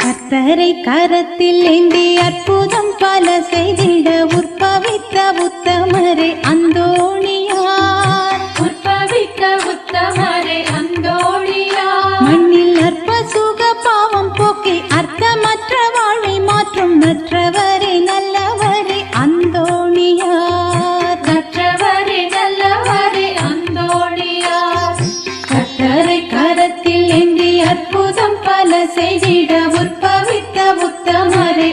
கர்த்தரை கரத்தில் ஏந்தி அற்புதம் பல செய்திட உற்பவித்த உத்தமரே அந்தோணியார். உற்பவித்த உத்தமரே அந்தோணியார். மண்ணில் அற்ப சுக பாவம் போக்கி அர்த்தமற்ற வாழ்வை மாற்றும் நற்றவரே நல்லவரே அந்தோணியார். நற்றவரே நல்லவரே அந்தோணியார். கர்த்தரை கரத்தில் ஏந்தி அற்புதம் பல செய்திட உற்பவித்த உத்தமரே